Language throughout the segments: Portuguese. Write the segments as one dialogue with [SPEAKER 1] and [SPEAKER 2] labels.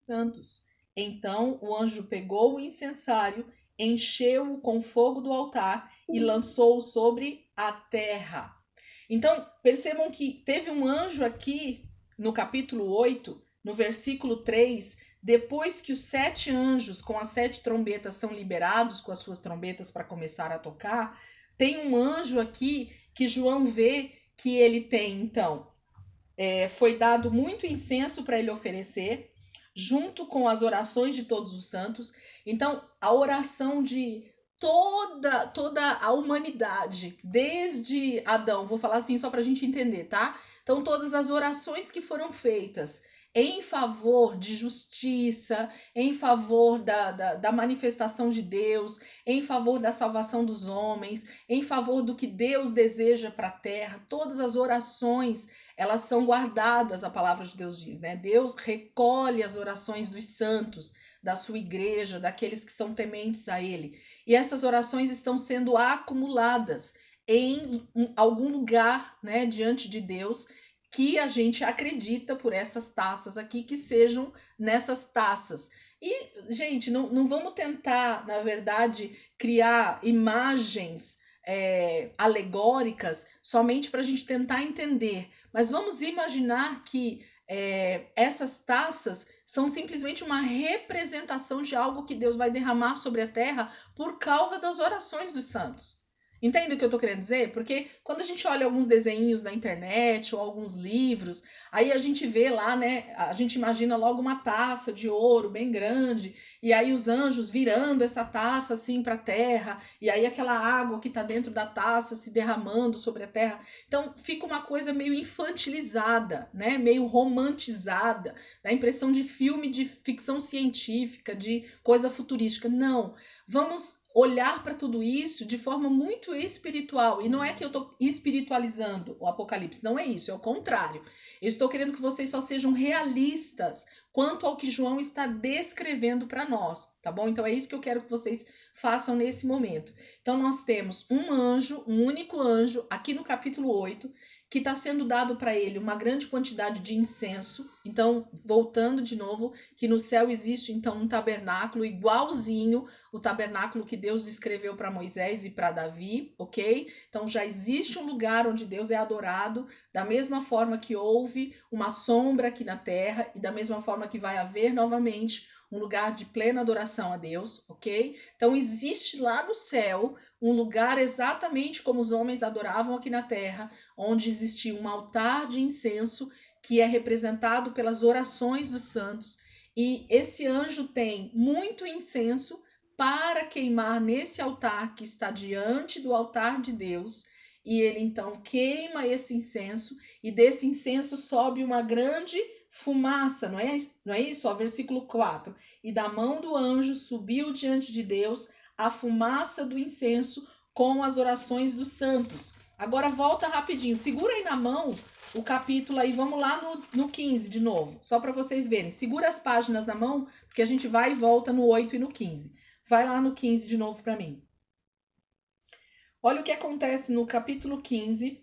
[SPEAKER 1] santos. Então o anjo pegou o incensário, encheu-o com fogo do altar e lançou-o sobre a terra. Então, percebam que teve um anjo aqui no capítulo 8, no versículo 3, depois que os 7 anjos com as 7 trombetas são liberados com as suas trombetas para começar a tocar, tem um anjo aqui que João vê que ele tem, então, foi dado muito incenso para ele oferecer, junto com as orações de todos os santos. Então, a oração de toda a humanidade, desde Adão, vou falar assim só para a gente entender, tá? Então, todas as orações que foram feitas em favor de justiça, em favor da manifestação de Deus, em favor da salvação dos homens, em favor do que Deus deseja para a terra, todas as orações, elas são guardadas, a palavra de Deus diz, né? Deus recolhe as orações dos santos, da sua igreja, daqueles que são tementes a ele. E essas orações estão sendo acumuladas em algum lugar, né, diante de Deus, que a gente acredita por essas taças aqui, que sejam nessas taças. E, gente, não vamos tentar, na verdade, criar imagens alegóricas somente para a gente tentar entender, mas vamos imaginar que essas taças são simplesmente uma representação de algo que Deus vai derramar sobre a terra por causa das orações dos santos. Entende o que eu tô querendo dizer? Porque quando a gente olha alguns desenhos na internet ou alguns livros, aí a gente vê lá, né? A gente imagina logo uma taça de ouro bem grande, e aí os anjos virando essa taça assim para a terra, e aí aquela água que tá dentro da taça se derramando sobre a terra. Então fica uma coisa meio infantilizada, né? Meio romantizada, dá a impressão de filme de ficção científica, de coisa futurística. Não, vamos olhar para tudo isso de forma muito espiritual. E não é que eu estou espiritualizando o Apocalipse, não é isso, é o contrário. Eu estou querendo que vocês só sejam realistas quanto ao que João está descrevendo para nós, tá bom? Então é isso que eu quero que vocês façam nesse momento. Então nós temos um anjo, um único anjo, aqui no capítulo 8, que está sendo dado para ele uma grande quantidade de incenso. Então, voltando de novo, que no céu existe então um tabernáculo igualzinho o tabernáculo que Deus escreveu para Moisés e para Davi, ok? Então já existe um lugar onde Deus é adorado, da mesma forma que houve uma sombra aqui na terra e da mesma forma que vai haver novamente um lugar de plena adoração a Deus, ok? Então existe lá no céu um lugar exatamente como os homens adoravam aqui na terra, onde existia um altar de incenso que é representado pelas orações dos santos, e esse anjo tem muito incenso para queimar nesse altar que está diante do altar de Deus, e ele então queima esse incenso, e desse incenso sobe uma grande fumaça, não é isso? Ó, versículo 4. E da mão do anjo subiu diante de Deus a fumaça do incenso com as orações dos santos. Agora volta rapidinho, segura aí na mão o capítulo aí, vamos lá no 15 de novo, só para vocês verem. Segura as páginas na mão, porque a gente vai e volta no 8 e no 15. Vai lá no 15 de novo para mim. Olha o que acontece no capítulo 15,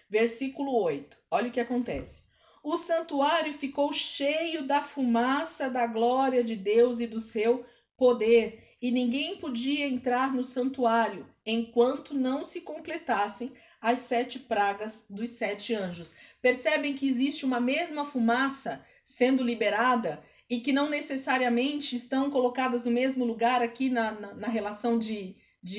[SPEAKER 1] versículo 8. Olha o que acontece. O santuário ficou cheio da fumaça da glória de Deus e do seu poder, e ninguém podia entrar no santuário enquanto não se completassem as 7 pragas dos 7 anjos. Percebem que existe uma mesma fumaça sendo liberada e que não necessariamente estão colocadas no mesmo lugar aqui na relação de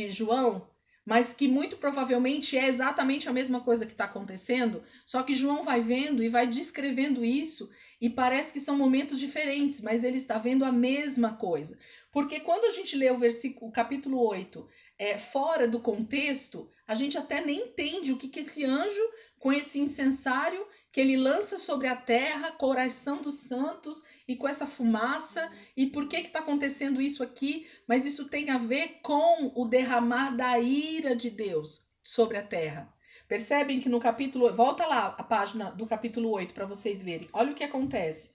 [SPEAKER 1] João, mas que muito provavelmente é exatamente a mesma coisa que está acontecendo, só que João vai vendo e vai descrevendo isso, e parece que são momentos diferentes, mas ele está vendo a mesma coisa. Porque quando a gente lê o capítulo 8, fora do contexto, a gente até nem entende o que esse anjo, com esse incensário que ele lança sobre a terra, coração dos santos, e com essa fumaça, e por que está acontecendo isso aqui, mas isso tem a ver com o derramar da ira de Deus sobre a terra. Percebem que no capítulo, volta lá a página do capítulo 8 para vocês verem, olha o que acontece.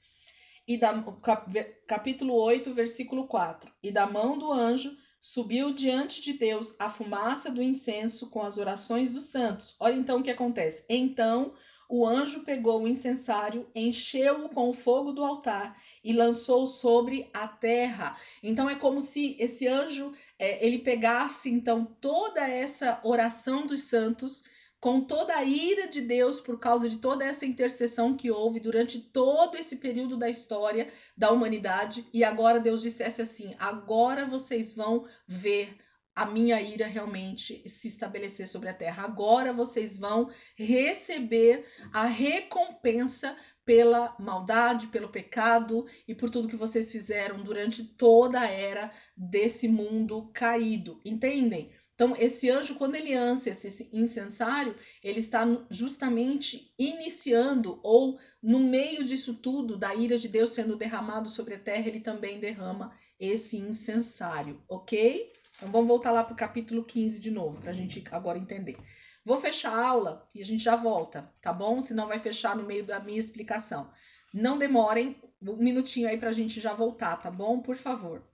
[SPEAKER 1] Capítulo 8, versículo 4. E da mão do anjo subiu diante de Deus a fumaça do incenso com as orações dos santos. Olha então o que acontece. Então o anjo pegou o incensário, encheu-o com o fogo do altar e lançou sobre a terra. Então é como se esse anjo ele pegasse então toda essa oração dos santos, com toda a ira de Deus por causa de toda essa intercessão que houve durante todo esse período da história da humanidade, e agora Deus dissesse assim: agora vocês vão ver a minha ira realmente se estabelecer sobre a terra. Agora vocês vão receber a recompensa pela maldade, pelo pecado e por tudo que vocês fizeram durante toda a era desse mundo caído. Entendem? Então, esse anjo, quando ele lança esse incensário, ele está justamente iniciando, ou no meio disso tudo, da ira de Deus sendo derramado sobre a terra, ele também derrama esse incensário, ok? Então, vamos voltar lá para o capítulo 15 de novo, para a gente agora entender. Vou fechar a aula e a gente já volta, tá bom? Senão vai fechar no meio da minha explicação. Não demorem, um minutinho aí para a gente já voltar, tá bom? Por favor.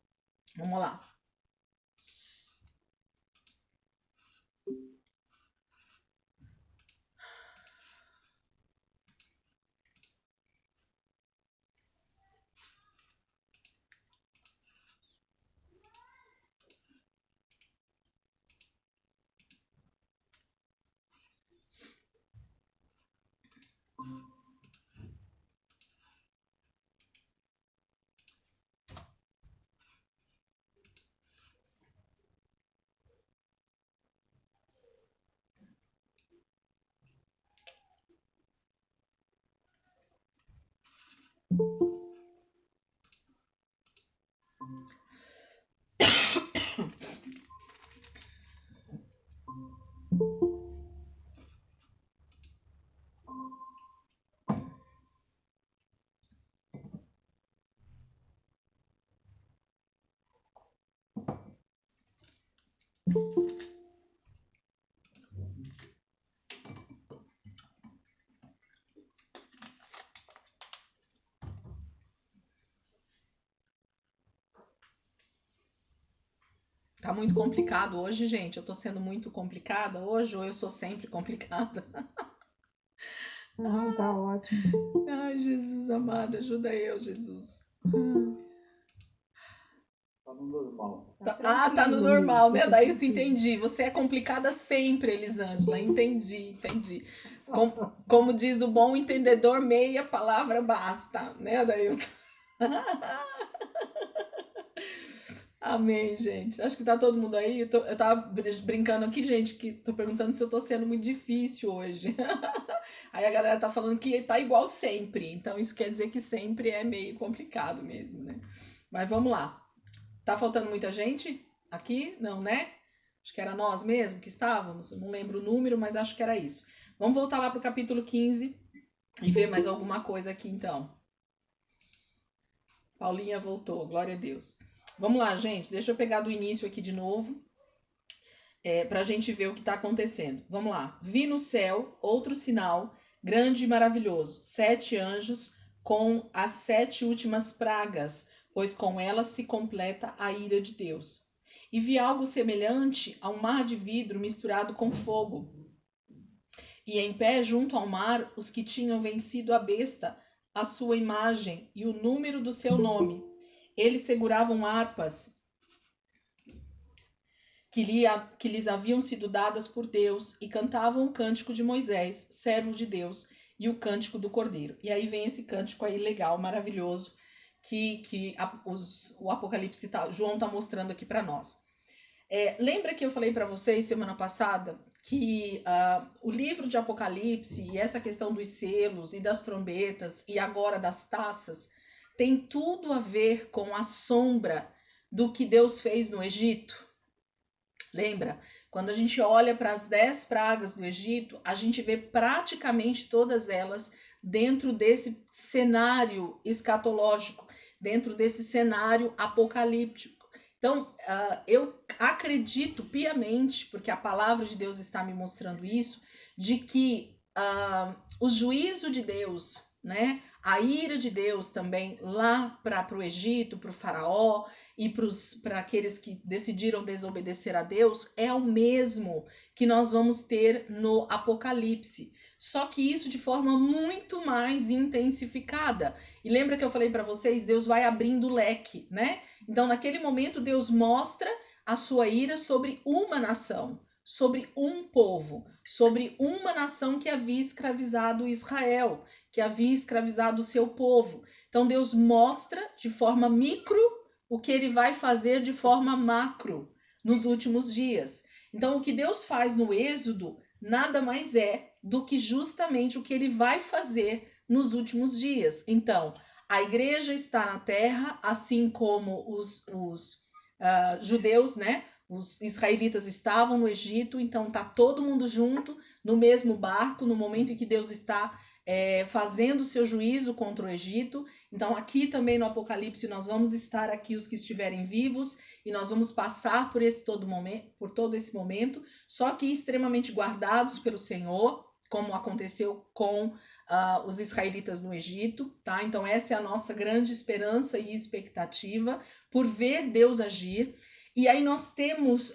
[SPEAKER 1] Vamos lá. Tá muito complicado hoje, gente? Eu tô sendo muito complicada hoje ou eu sou sempre complicada?
[SPEAKER 2] Não, tá ótimo.
[SPEAKER 1] Ai, Jesus amado, ajuda eu, Jesus.
[SPEAKER 3] Tá no normal.
[SPEAKER 1] Tá no normal, né? Daí eu entendi. Você é complicada sempre, Elisângela. Entendi. Como diz o bom entendedor, meia palavra basta, né, Adailton? Amém, gente. Acho que tá todo mundo aí. Eu tava brincando aqui, gente, que tô perguntando se eu tô sendo muito difícil hoje. Aí a galera tá falando que tá igual sempre. Então isso quer dizer que sempre é meio complicado mesmo, né? Mas vamos lá. Tá faltando muita gente aqui? Não, né? Acho que era nós mesmo que estávamos. Eu não lembro o número, mas acho que era isso. Vamos voltar lá pro capítulo 15 e ver mais alguma coisa aqui então. Paulinha voltou, glória a Deus. Vamos lá, gente. Deixa eu pegar do início aqui de novo, para a gente ver o que está acontecendo. Vamos lá. Vi no céu outro sinal, grande e maravilhoso: 7 anjos com as 7 últimas pragas, pois com elas se completa a ira de Deus. E vi algo semelhante a um mar de vidro misturado com fogo. E em pé junto ao mar, os que tinham vencido a besta, a sua imagem e o número do seu nome. Eles seguravam harpas que lhes haviam sido dadas por Deus e cantavam o cântico de Moisés, servo de Deus, e o cântico do Cordeiro. E aí vem esse cântico aí legal, maravilhoso, que o Apocalipse João está mostrando aqui para nós. Lembra que eu falei para vocês semana passada que o livro de Apocalipse e essa questão dos selos e das trombetas e agora das taças tem tudo a ver com a sombra do que Deus fez no Egito? Lembra? Quando a gente olha para as 10 pragas do Egito, a gente vê praticamente todas elas dentro desse cenário escatológico, dentro desse cenário apocalíptico. Então, eu acredito piamente, porque a palavra de Deus está me mostrando isso, de que o juízo de Deus, né, a ira de Deus também lá para o Egito, para o faraó e para aqueles que decidiram desobedecer a Deus, é o mesmo que nós vamos ter no Apocalipse. só que isso de forma muito mais intensificada. E lembra que eu falei para vocês, Deus vai abrindo o leque, né? Então, naquele momento, Deus mostra a sua ira sobre uma nação, sobre um povo, sobre uma nação que havia escravizado Israel, que havia escravizado o seu povo. Então, Deus mostra de forma micro o que ele vai fazer de forma macro nos últimos dias. Então, o que Deus faz no Êxodo nada mais é do que justamente o que ele vai fazer nos últimos dias. Então, a igreja está na terra, assim como os judeus, né? Os israelitas estavam no Egito, então tá todo mundo junto no mesmo barco no momento em que Deus está fazendo o seu juízo contra o Egito. Então, aqui também no Apocalipse, nós vamos estar aqui os que estiverem vivos e nós vamos passar por todo esse momento, só que extremamente guardados pelo Senhor, como aconteceu com os israelitas no Egito, tá? Então, essa é a nossa grande esperança e expectativa por ver Deus agir. E aí nós temos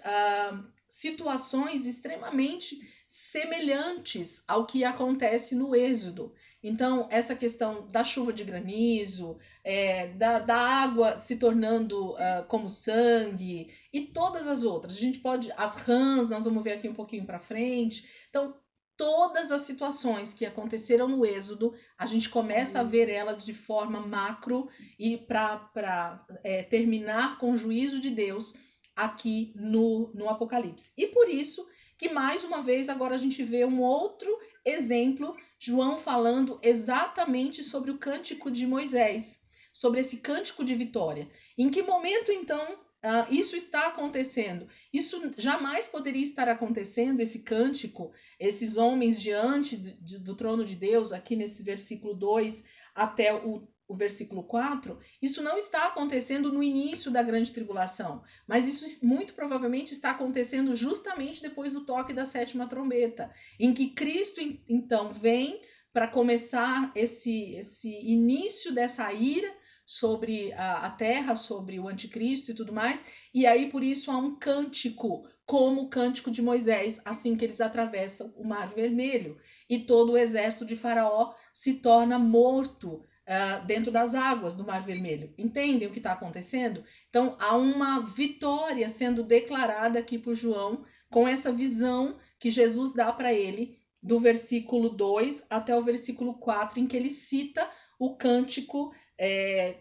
[SPEAKER 1] situações extremamente semelhantes ao que acontece no Êxodo. Então, essa questão da chuva de granizo, da água se tornando como sangue e todas as outras. A gente pode, as rãs, nós vamos ver aqui um pouquinho para frente. Então, todas as situações que aconteceram no Êxodo, a gente começa a ver elas de forma macro e para terminar com o juízo de Deus aqui no Apocalipse. E por isso que, mais uma vez, agora a gente vê um outro exemplo, João falando exatamente sobre o cântico de Moisés, sobre esse cântico de vitória. Em que momento, então, isso está acontecendo? Isso jamais poderia estar acontecendo, esse cântico, esses homens diante do trono de Deus, aqui nesse versículo 2 até o versículo 4, isso não está acontecendo no início da grande tribulação, mas isso muito provavelmente está acontecendo justamente depois do toque da sétima trombeta, em que Cristo então vem para começar esse início dessa ira sobre a terra, sobre o anticristo e tudo mais, e aí por isso há um cântico, como o cântico de Moisés, assim que eles atravessam o Mar Vermelho, e todo o exército de Faraó se torna morto dentro das águas do Mar Vermelho. Entendem o que está acontecendo? Então, há uma vitória sendo declarada aqui por João, com essa visão que Jesus dá para ele, do versículo 2 até o versículo 4, em que ele cita o cântico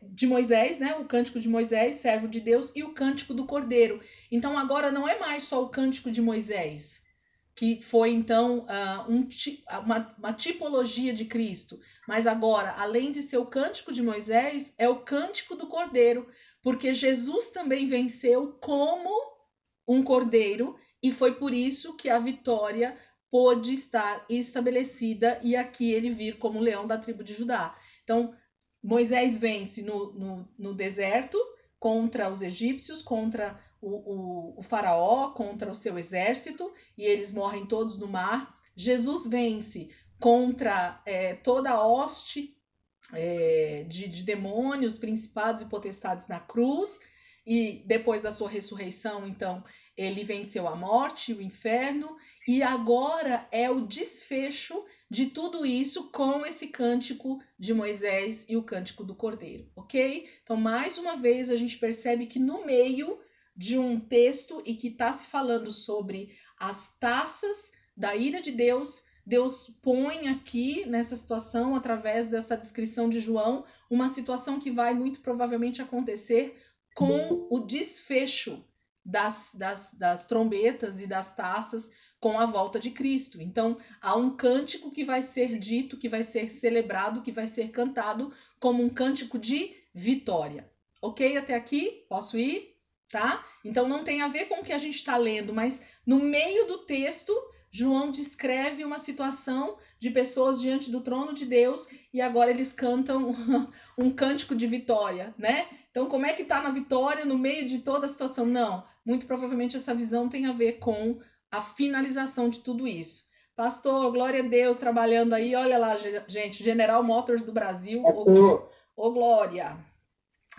[SPEAKER 1] de Moisés, né? O cântico de Moisés, servo de Deus, e o cântico do Cordeiro. Então, agora não é mais só o cântico de Moisés, que foi então uma tipologia de Cristo, mas agora, além de ser o cântico de Moisés, é o cântico do Cordeiro, porque Jesus também venceu como um cordeiro, e foi por isso que a vitória pôde estar estabelecida e aqui ele vir como leão da tribo de Judá. Então, Moisés vence no deserto contra os egípcios, contra o faraó, contra o seu exército, e eles morrem todos no mar. Jesus vence contra toda a hoste de demônios, principados e potestades na cruz, e depois da sua ressurreição, então, ele venceu a morte, o inferno, e agora é o desfecho de tudo isso com esse cântico de Moisés e o cântico do Cordeiro, ok? Então, mais uma vez, a gente percebe que no meio de um texto e que está se falando sobre as taças da ira de Deus, Deus põe aqui nessa situação, através dessa descrição de João, uma situação que vai muito provavelmente acontecer com o desfecho das trombetas e das taças com a volta de Cristo. Então, há um cântico que vai ser dito, que vai ser celebrado, que vai ser cantado como um cântico de vitória. Ok? Até aqui? Posso ir? Tá? Então, não tem a ver com o que a gente está lendo, mas no meio do texto, João descreve uma situação de pessoas diante do trono de Deus e agora eles cantam um cântico de vitória, né? Então, como é que tá na vitória no meio de toda a situação? Não, muito provavelmente essa visão tem a ver com a finalização de tudo isso. Pastor, glória a Deus, trabalhando aí, olha lá, gente, General Motors do Brasil, ô glória,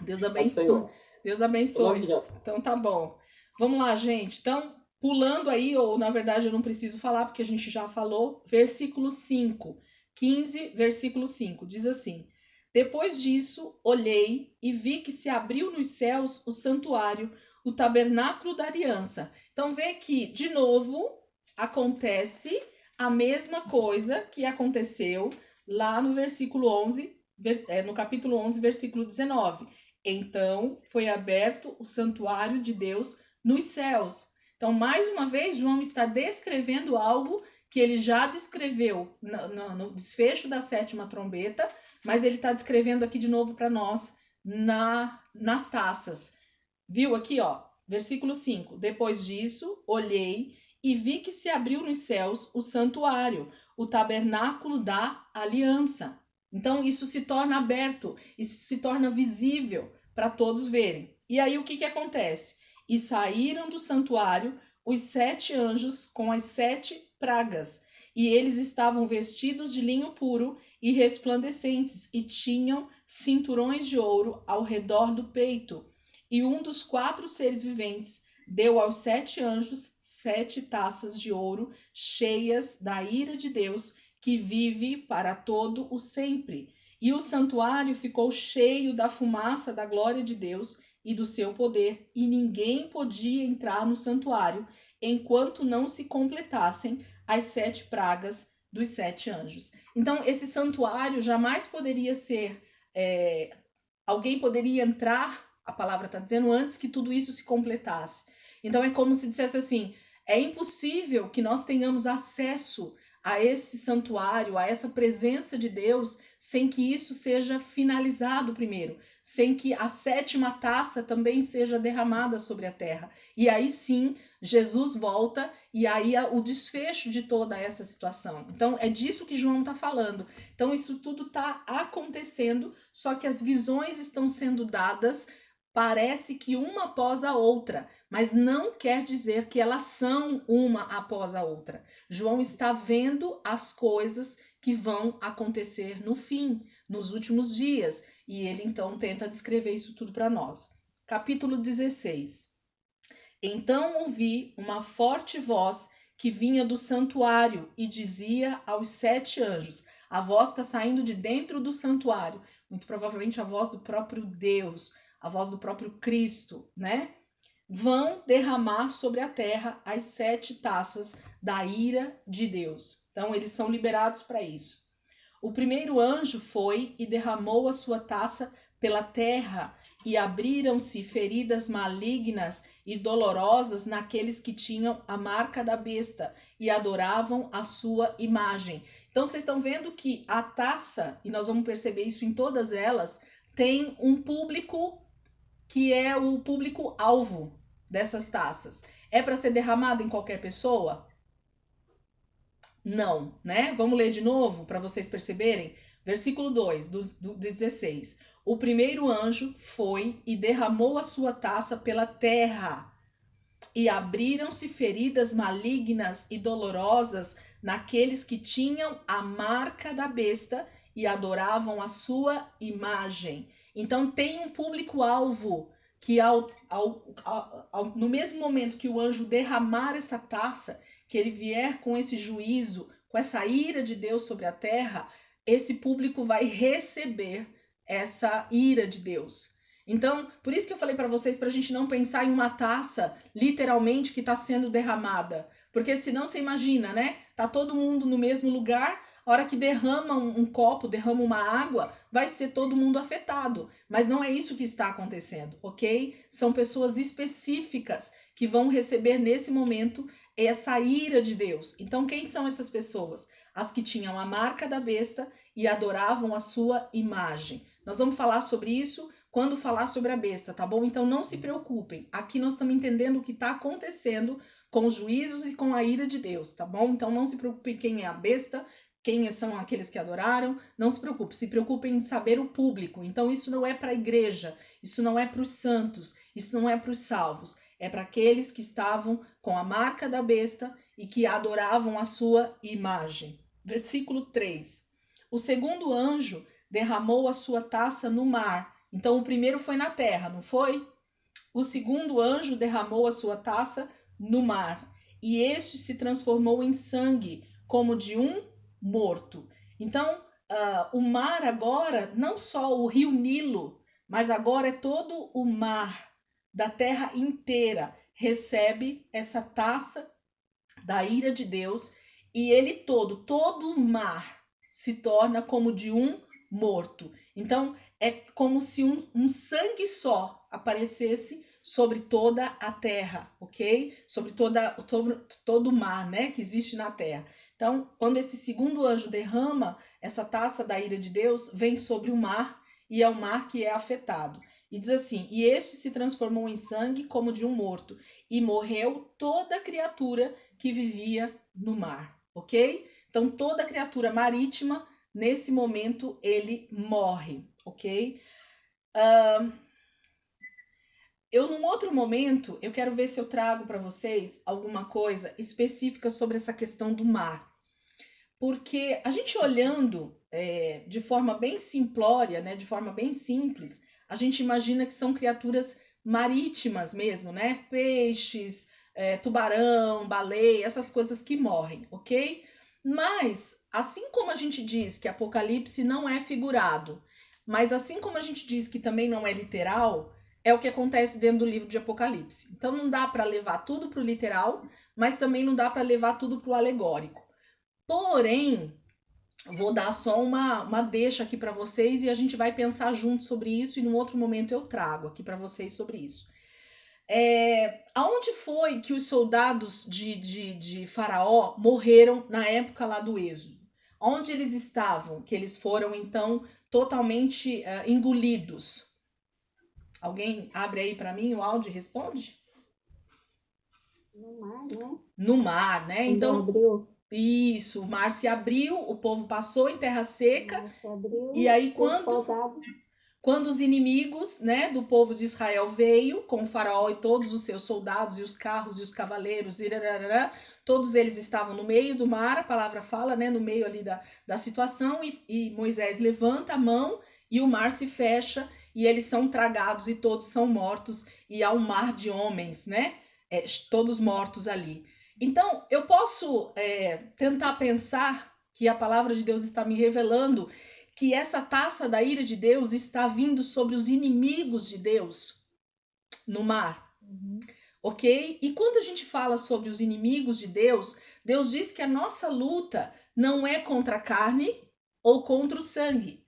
[SPEAKER 1] Deus abençoe, Deus abençoe. Então tá bom, vamos lá, gente, então Pulando aí, ou na verdade eu não preciso falar, porque a gente já falou, versículo 5, 15, versículo 5, diz assim: Depois disso, olhei e vi que se abriu nos céus o santuário, o tabernáculo da aliança. Então vê que, de novo, acontece a mesma coisa que aconteceu lá no versículo 11, no capítulo 11, versículo 19. Então foi aberto o santuário de Deus nos céus. Então, mais uma vez, João está descrevendo algo que ele já descreveu no desfecho da sétima trombeta, mas ele está descrevendo aqui de novo para nós nas taças. Viu aqui, ó, versículo 5. Depois disso, olhei e vi que se abriu nos céus o santuário, o tabernáculo da aliança. Então, isso se torna aberto, isso se torna visível para todos verem. E aí, o que acontece? E saíram do santuário os 7 anjos com as 7 pragas, e eles estavam vestidos de linho puro e resplandecentes, e tinham cinturões de ouro ao redor do peito. E um dos 4 seres viventes deu aos 7 anjos 7 taças de ouro cheias da ira de Deus, que vive para todo o sempre. E o santuário ficou cheio da fumaça da glória de Deus e do seu poder, e ninguém podia entrar no santuário enquanto não se completassem as 7 pragas dos 7 anjos. Então, esse santuário jamais poderia ser... alguém poderia entrar, a palavra está dizendo, antes que tudo isso se completasse. Então, é como se dissesse assim, é impossível que nós tenhamos acesso a esse santuário, a essa presença de Deus, sem que isso seja finalizado primeiro, sem que a 7ª taça também seja derramada sobre a terra. E aí sim, Jesus volta e aí o desfecho de toda essa situação. Então, é disso que João está falando. Então, isso tudo está acontecendo, só que as visões estão sendo dadas, parece que uma após a outra, mas não quer dizer que elas são uma após a outra. João está vendo as coisas que vão acontecer no fim, nos últimos dias, e ele então tenta descrever isso tudo para nós. Capítulo 16. Então ouvi uma forte voz que vinha do santuário e dizia aos 7 anjos, a voz está saindo de dentro do santuário, muito provavelmente a voz do próprio Deus, a voz do próprio Cristo, né? Vão derramar sobre a terra as 7 taças da ira de Deus. Então, eles são liberados para isso. O primeiro anjo foi e derramou a sua taça pela terra, e abriram-se feridas malignas e dolorosas naqueles que tinham a marca da besta e adoravam a sua imagem. Então, vocês estão vendo que a taça, e nós vamos perceber isso em todas elas, tem um público que é o público-alvo dessas taças. É para ser derramado em qualquer pessoa? Não, né? Vamos ler de novo para vocês perceberem. Versículo 2 do 16. O primeiro anjo foi e derramou a sua taça pela terra, e abriram-se feridas malignas e dolorosas naqueles que tinham a marca da besta e adoravam a sua imagem. Então tem um público-alvo que no mesmo momento que o anjo derramar essa taça, que ele vier com esse juízo, com essa ira de Deus sobre a terra, esse público vai receber essa ira de Deus. Então, por isso que eu falei para vocês, para a gente não pensar em uma taça, literalmente, que está sendo derramada. Porque senão você imagina, né? Tá todo mundo no mesmo lugar, a hora que derrama um copo, derrama uma água, vai ser todo mundo afetado. Mas não é isso que está acontecendo, ok? São pessoas específicas que vão receber nesse momento essa ira de Deus. Então, quem são essas pessoas? As que tinham a marca da besta e adoravam a sua imagem. Nós vamos falar sobre isso quando falar sobre a besta, tá bom? Então não se preocupem. Aqui nós estamos entendendo o que está acontecendo com os juízos e com a ira de Deus, tá bom? Então não se preocupem quem é a besta, quem são aqueles que adoraram. Não se preocupem em saber o público. Então isso não é para a igreja, isso não é para os santos, isso não é para os salvos. É para aqueles que estavam com a marca da besta e que adoravam a sua imagem. Versículo 3. O segundo anjo derramou a sua taça no mar. Então, o primeiro foi na terra, não foi? O segundo anjo derramou a sua taça no mar, e este se transformou em sangue, como de um morto. Então, o mar agora, não só o rio Nilo, mas agora é todo o mar da terra inteira recebe essa taça da ira de Deus, e ele todo o mar se torna como de um morto. Então, é como se um sangue só aparecesse sobre toda a terra, ok? Sobre todo o mar, né, que existe na terra. Então, quando esse segundo anjo derrama essa taça da ira de Deus, vem sobre o mar, e é o mar que é afetado. E diz assim: e este se transformou em sangue como de um morto, e morreu toda criatura que vivia no mar, ok? Então, toda criatura marítima, nesse momento, ele morre, ok? Num outro momento, eu quero ver se eu trago para vocês alguma coisa específica sobre essa questão do mar. Porque a gente olhando de forma bem simplória, né, de forma bem simples, a gente imagina que são criaturas marítimas mesmo, né? Peixes, tubarão, baleia, essas coisas que morrem, ok? Mas, assim como a gente diz que Apocalipse não é figurado, mas assim como a gente diz que também não é literal, é o que acontece dentro do livro de Apocalipse. Então não dá para levar tudo para o literal, mas também não dá para levar tudo para o alegórico. Porém, vou dar só uma deixa aqui para vocês e a gente vai pensar junto sobre isso, e num outro momento eu trago aqui para vocês sobre isso. Aonde foi que os soldados de Faraó morreram na época lá do Êxodo? Onde eles estavam, que eles foram então totalmente engolidos? Alguém abre aí para mim o áudio e responde?
[SPEAKER 2] No mar, né?
[SPEAKER 1] No mar, né?
[SPEAKER 2] Quando
[SPEAKER 1] Então,
[SPEAKER 2] abriu,
[SPEAKER 1] isso, o mar se abriu, o povo passou em terra
[SPEAKER 2] o
[SPEAKER 1] seca,
[SPEAKER 2] mar se abriu,
[SPEAKER 1] e aí
[SPEAKER 2] os soldados,
[SPEAKER 1] quando os inimigos, né, do povo de Israel veio, com o faraó e todos os seus soldados, e os carros, e os cavaleiros, todos eles estavam no meio do mar, a palavra fala, né, no meio ali da situação, e Moisés levanta a mão, e o mar se fecha, e eles são tragados, e todos são mortos, e há um mar de homens, né, todos mortos ali. Então, eu posso tentar pensar que a palavra de Deus está me revelando que essa taça da ira de Deus está vindo sobre os inimigos de Deus no mar, ok? E quando a gente fala sobre os inimigos de Deus, Deus diz que a nossa luta não é contra a carne ou contra o sangue.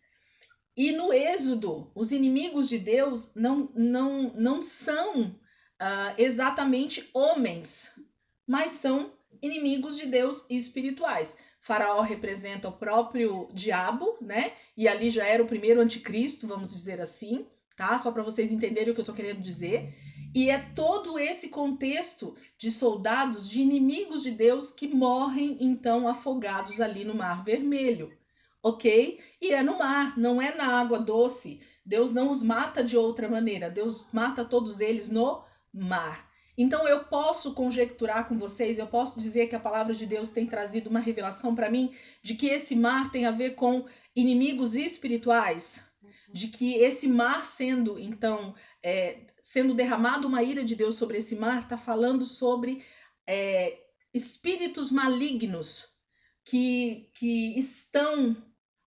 [SPEAKER 1] E no Êxodo, os inimigos de Deus não são exatamente homens, mas são inimigos de Deus espirituais. Faraó representa o próprio diabo, né? E ali já era o primeiro anticristo, vamos dizer assim, tá? Só para vocês entenderem o que eu tô querendo dizer. E é todo esse contexto de soldados, de inimigos de Deus que morrem então afogados ali no Mar Vermelho, ok? E é no mar, não é na água doce. Deus não os mata de outra maneira. Deus mata todos eles no mar. Então eu posso conjecturar com vocês, eu posso dizer que a palavra de Deus tem trazido uma revelação para mim de que esse mar tem a ver com inimigos espirituais, de que esse mar sendo então sendo derramado uma ira de Deus sobre esse mar, está falando sobre espíritos malignos que estão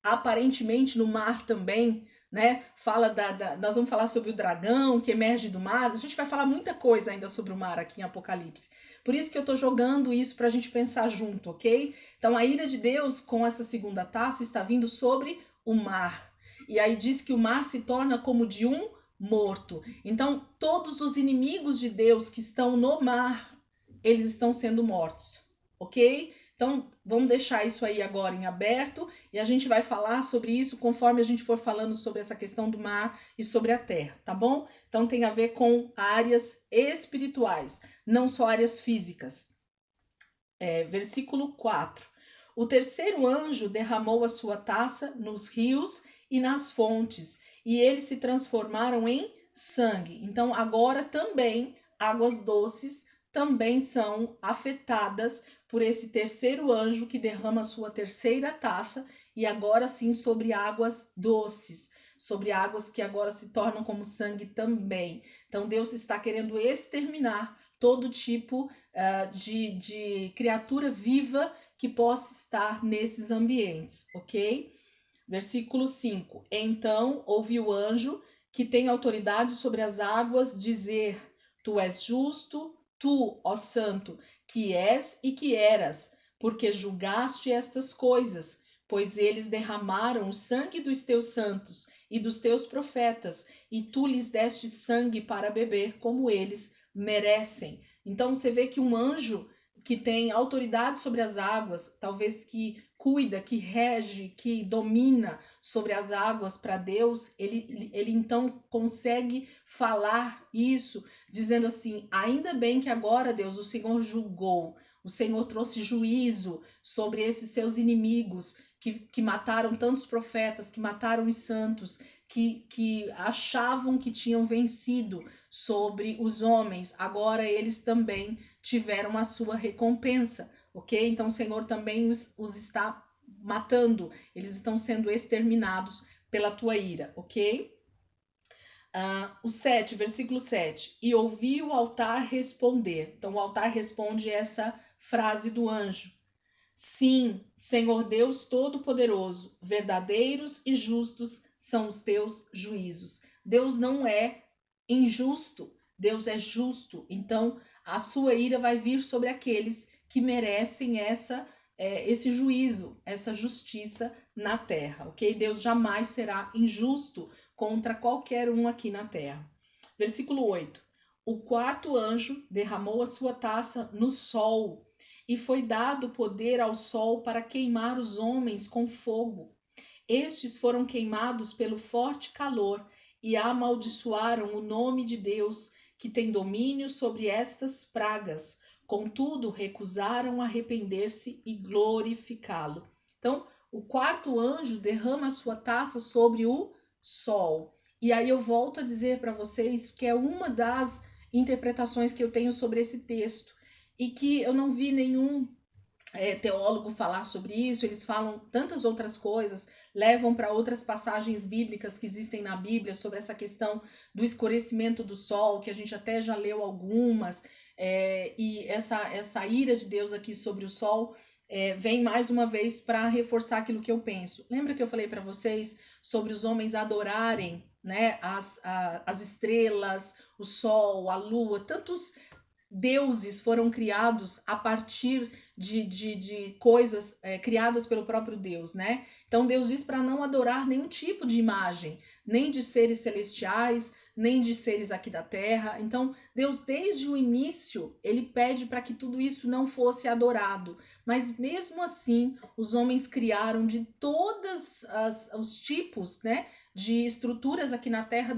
[SPEAKER 1] aparentemente no mar também, né? Fala nós vamos falar sobre o dragão que emerge do mar. A gente vai falar muita coisa ainda sobre o mar aqui em Apocalipse. Por isso que eu tô jogando isso para a gente pensar junto, ok? Então a ira de Deus com essa segunda taça está vindo sobre o mar. E aí diz que o mar se torna como de um morto. Então todos os inimigos de Deus que estão no mar, eles estão sendo mortos, ok? Então, vamos deixar isso aí agora em aberto e a gente vai falar sobre isso conforme a gente for falando sobre essa questão do mar e sobre a terra, tá bom? Então, tem a ver com áreas espirituais, não só áreas físicas. Versículo 4. O terceiro anjo derramou a sua taça nos rios e nas fontes, e eles se transformaram em sangue. Então, agora também, águas doces também são afetadas por esse terceiro anjo que derrama a sua terceira taça, e agora sim sobre águas doces, sobre águas que agora se tornam como sangue também. Então Deus está querendo exterminar todo tipo de criatura viva que possa estar nesses ambientes, ok? Versículo 5. Então ouvi o anjo que tem autoridade sobre as águas dizer: Tu és justo, tu, ó santo, que és e que eras, porque julgaste estas coisas, pois eles derramaram o sangue dos teus santos e dos teus profetas, e tu lhes deste sangue para beber, como eles merecem. Então você vê que um anjo que tem autoridade sobre as águas, talvez que cuida, que rege, que domina sobre as águas para Deus, ele então consegue falar isso, dizendo assim: ainda bem que agora, Deus, o Senhor julgou, o Senhor trouxe juízo sobre esses seus inimigos que mataram tantos profetas, que mataram os santos, que achavam que tinham vencido sobre os homens. Agora eles também tiveram a sua recompensa, ok? Então o Senhor também os está matando, eles estão sendo exterminados pela tua ira, ok? O 7, versículo 7. E ouvi o altar responder. Então o altar responde essa frase do anjo. Sim, Senhor Deus Todo-Poderoso, verdadeiros e justos são os teus juízos. Deus não é injusto, Deus é justo. Então, a sua ira vai vir sobre aqueles que merecem esse juízo, essa justiça na terra, ok? Deus jamais será injusto contra qualquer um aqui na terra. Versículo 8. O quarto anjo derramou a sua taça no sol, e foi dado poder ao sol para queimar os homens com fogo. Estes foram queimados pelo forte calor e amaldiçoaram o nome de Deus, que tem domínio sobre estas pragas. Contudo, recusaram arrepender-se e glorificá-lo. Então, o quarto anjo derrama a sua taça sobre o sol. E aí eu volto a dizer para vocês que é uma das interpretações que eu tenho sobre esse texto e que eu não vi nenhum teólogo falar sobre isso. Eles falam tantas outras coisas, levam para outras passagens bíblicas que existem na Bíblia sobre essa questão do escurecimento do sol, que a gente até já leu algumas, e essa ira de Deus aqui sobre o sol vem mais uma vez para reforçar aquilo que eu penso. Lembra que eu falei para vocês sobre os homens adorarem, né, as estrelas, o sol, a lua, tantos deuses foram criados a partir de coisas criadas pelo próprio Deus, né? Então Deus diz para não adorar nenhum tipo de imagem, nem de seres celestiais, nem de seres aqui da terra. Então Deus, desde o início, ele pede para que tudo isso não fosse adorado. Mas mesmo assim, os homens criaram de todos os tipos, né, de estruturas aqui na terra.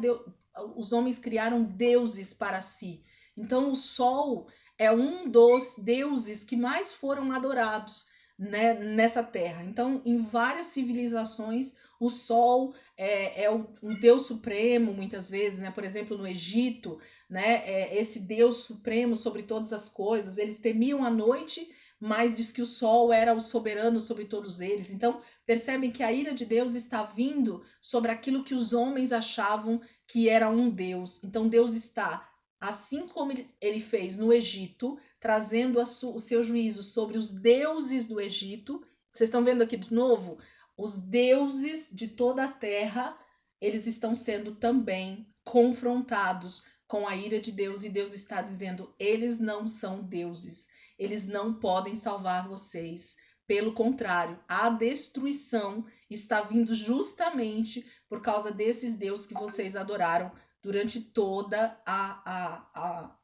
[SPEAKER 1] Os homens criaram deuses para si. Então o sol é um dos deuses que mais foram adorados, né, nessa terra. Então, em várias civilizações, o sol é o deus supremo, muitas vezes, né? Por exemplo, no Egito, né, esse deus supremo sobre todas as coisas. Eles temiam a noite, mas diz que o sol era o soberano sobre todos eles. Então, percebem que a ira de Deus está vindo sobre aquilo que os homens achavam que era um deus. Então, Deus está, assim como ele fez no Egito, trazendo o seu juízo sobre os deuses do Egito. Vocês estão vendo aqui de novo? Os deuses de toda a terra, eles estão sendo também confrontados com a ira de Deus, e Deus está dizendo: eles não são deuses, eles não podem salvar vocês. Pelo contrário, a destruição está vindo justamente por causa desses deuses que vocês adoraram durante toda a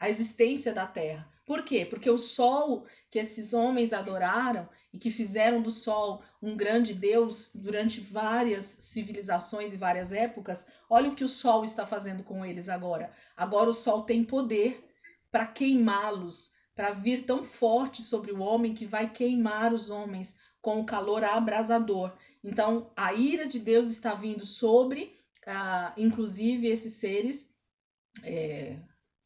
[SPEAKER 1] existência da terra. Por quê? Porque o sol que esses homens adoraram e que fizeram do sol um grande deus durante várias civilizações e várias épocas, olha o que o sol está fazendo com eles agora. Agora o sol tem poder para queimá-los, para vir tão forte sobre o homem que vai queimar os homens com o calor abrasador. Então, a ira de Deus está vindo sobre, inclusive, esses seres,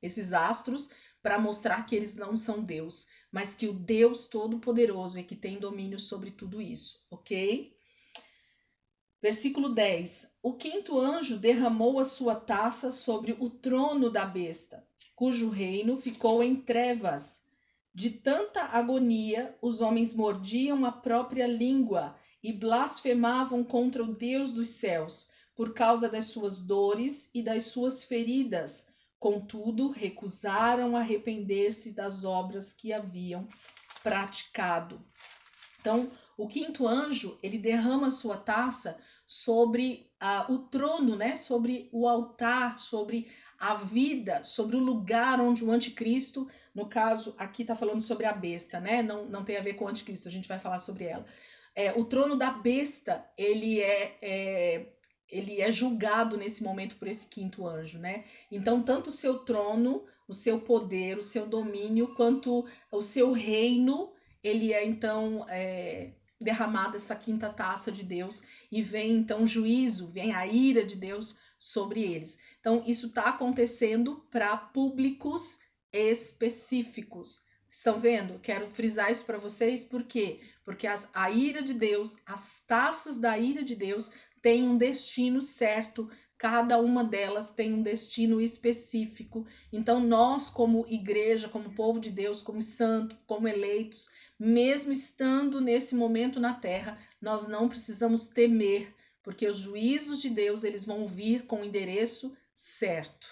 [SPEAKER 1] esses astros, para mostrar que eles não são Deus, mas que o Deus Todo-Poderoso é que tem domínio sobre tudo isso, ok? Versículo 10. O quinto anjo derramou a sua taça sobre o trono da besta, cujo reino ficou em trevas. De tanta agonia, os homens mordiam a própria língua e blasfemavam contra o Deus dos céus, por causa das suas dores e das suas feridas. Contudo, recusaram arrepender-se das obras que haviam praticado. Então, o quinto anjo, ele derrama sua taça sobre o trono, né? Sobre o altar, sobre a vida, sobre o lugar onde o anticristo, no caso, aqui está falando sobre a besta, né? Não tem a ver com o anticristo, a gente vai falar sobre ela. O trono da besta, ele é julgado nesse momento por esse quinto anjo, né? Então, tanto o seu trono, o seu poder, o seu domínio, quanto o seu reino, ele é então derramada essa quinta taça de Deus e vem então juízo, vem a ira de Deus sobre eles. Então isso está acontecendo para públicos específicos. Estão vendo? Quero frisar isso para vocês, por quê? Porque a ira de Deus, as taças da ira de Deus têm um destino certo, cada uma delas tem um destino específico. Então nós, como igreja, como povo de Deus, como santo, como eleitos, mesmo estando nesse momento na terra, nós não precisamos temer, porque os juízos de Deus, eles vão vir com o endereço certo,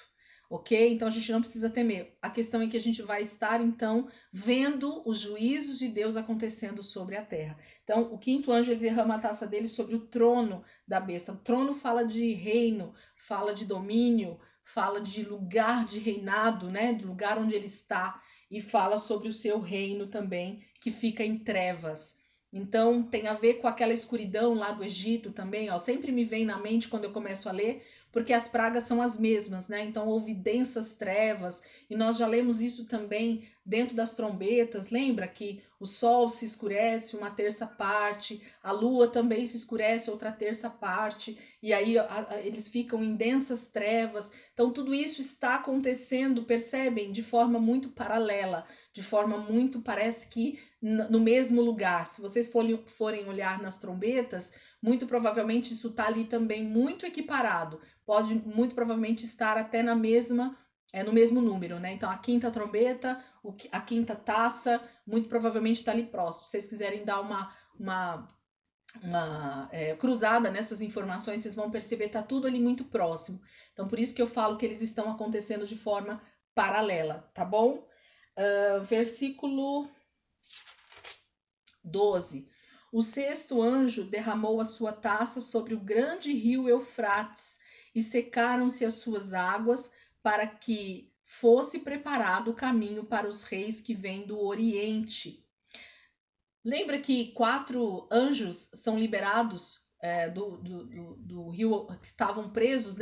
[SPEAKER 1] ok? Então a gente não precisa temer. A questão é que a gente vai estar, então, vendo os juízos de Deus acontecendo sobre a terra. Então, o quinto anjo, ele derrama a taça dele sobre o trono da besta. O trono fala de reino, fala de domínio, fala de lugar de reinado, né? De lugar onde ele está, e fala sobre o seu reino também, que fica em trevas. Então, tem a ver com aquela escuridão lá do Egito também, ó. Sempre me vem na mente quando eu começo a ler, porque as pragas são as mesmas, né? Então, houve densas trevas, e nós já lemos isso também dentro das trombetas. Lembra que o sol se escurece uma terça parte, a lua também se escurece outra terça parte, e aí eles ficam em densas trevas. Então, tudo isso está acontecendo, percebem? De forma muito paralela, de forma muito, parece que no mesmo lugar. Se vocês forem olhar nas trombetas, muito provavelmente isso está ali também muito equiparado. Pode muito provavelmente estar até na mesma, no mesmo número, né? Então, a quinta trombeta, a quinta taça, muito provavelmente está ali próximo. Se vocês quiserem dar uma cruzada nessas informações, vocês vão perceber que está tudo ali muito próximo. Então, por isso que eu falo que eles estão acontecendo de forma paralela, tá bom? Versículo 12. O sexto anjo derramou a sua taça sobre o grande rio Eufrates, e secaram-se as suas águas, para que fosse preparado o caminho para os reis que vêm do Oriente. Lembra que 4 anjos são liberados do rio, que estavam presos, né?